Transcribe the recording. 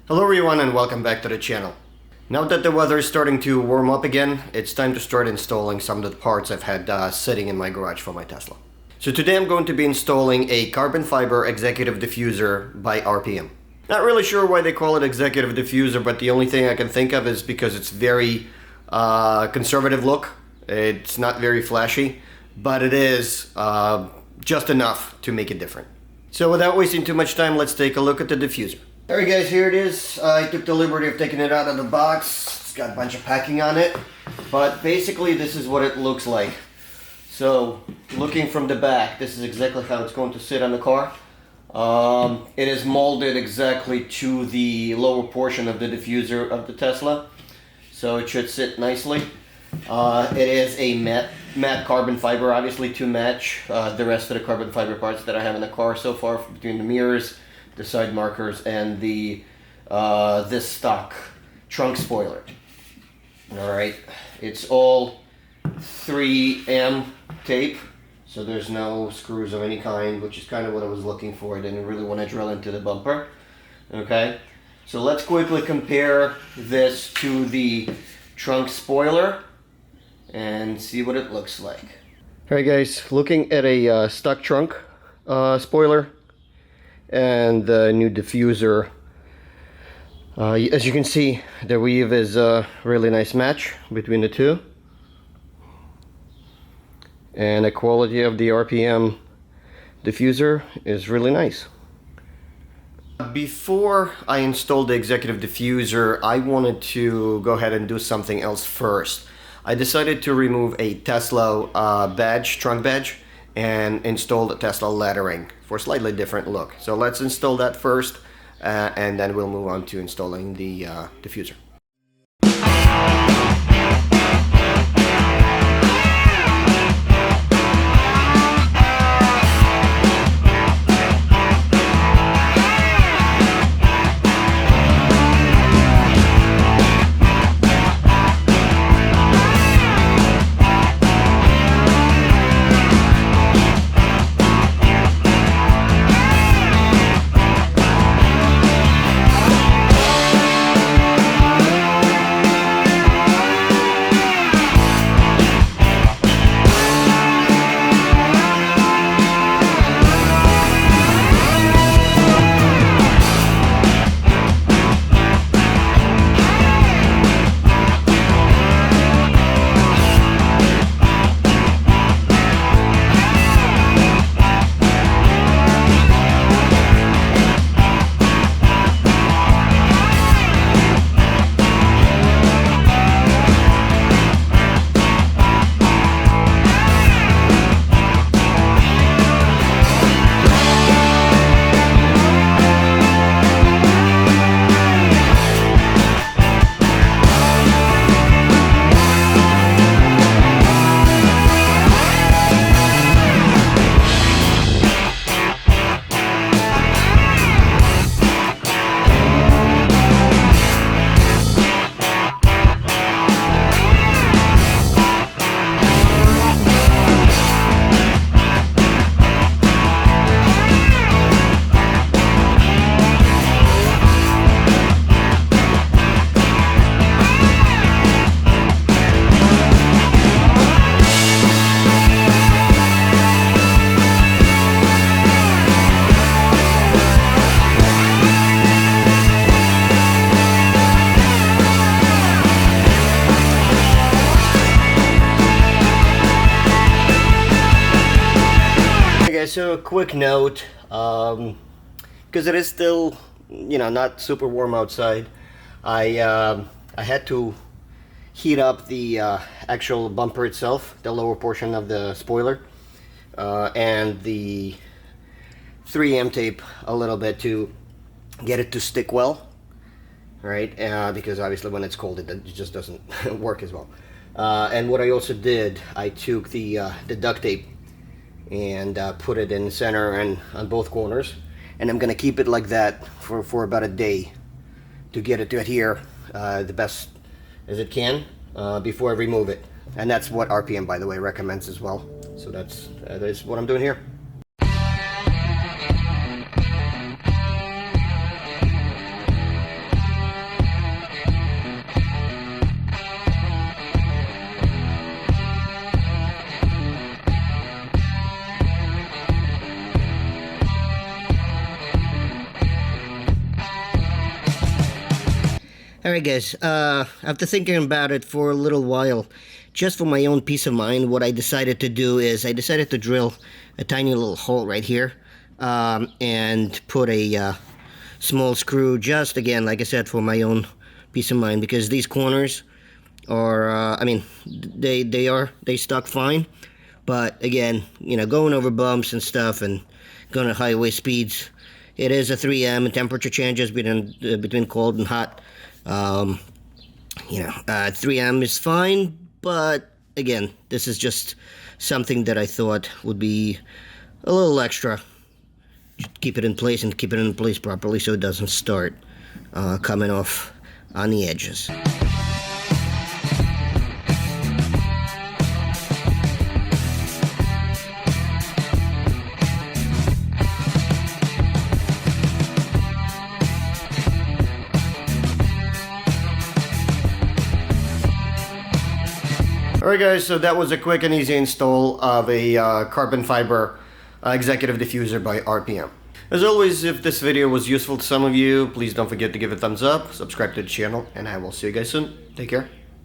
Hello everyone and welcome back to the channel. Now that the weather is starting to warm up again, it's time to start installing some of the parts I've had sitting in my garage for my Tesla. So today I'm going to be installing a carbon fiber executive diffuser by RPM. Not really sure why they call it executive diffuser, but the only thing I can think of is because it's very conservative look. It's not very flashy, but it is just enough to make it different. So without wasting too much time, let's take a look at the diffuser. Alright guys, here it is. I took the liberty of taking it out of the box. It's got a bunch of packing on it, but basically this is what it looks like. So looking from the back, this is exactly how it's going to sit on the car. It is molded exactly to the lower portion of the diffuser of the Tesla, so it should sit nicely. It is a matte carbon fiber, obviously, to match the rest of the carbon fiber parts that I have in the car so far, between the mirrors, the side markers, and the this stock trunk spoiler. Alright, it's all 3M tape, so there's no screws of any kind, which is kind of what I was looking for. I didn't really want to drill into the bumper. Okay, so let's quickly compare this to the trunk spoiler and see what it looks like. Alright guys, looking at a stock trunk spoiler and the new diffuser, as you can see, the weave is a really nice match between the two, and the quality of the RPM diffuser is really nice. Before I installed the executive diffuser, I wanted to go ahead and do something else first. I decided to remove a Tesla trunk badge, and install the Tesla lettering for a slightly different look. So let's install that first, and then we'll move on to installing the diffuser. So a quick note, because it is still, not super warm outside, I had to heat up the actual bumper itself, the lower portion of the spoiler, and the 3M tape a little bit to get it to stick well, right? Because obviously when it's cold it just doesn't work as well. And what I also did, I took the duct tape and put it in the center and on both corners, and I'm gonna keep it like that for about a day to get it to adhere the best as it can before I remove it. And that's what RPM, by the way, recommends as well. So that is what I'm doing here. Alright guys, after thinking about it for a little while, just for my own peace of mind, what I decided to do is I decided to drill a tiny little hole right here, and put a small screw, just again, like I said, for my own peace of mind, because these corners are, I mean, they stuck fine, but again, you know, going over bumps and stuff and going at highway speeds, it is a 3M, and temperature changes between cold and hot. You know, 3M is fine, but again, this is just something that I thought would be a little extra. Just keep it in place and keep it in place properly so it doesn't start coming off on the edges. Alright guys, so that was a quick and easy install of a carbon fiber executive diffuser by RPM. As always, if this video was useful to some of you, please don't forget to give it a thumbs up, subscribe to the channel, and I will see you guys soon. Take care.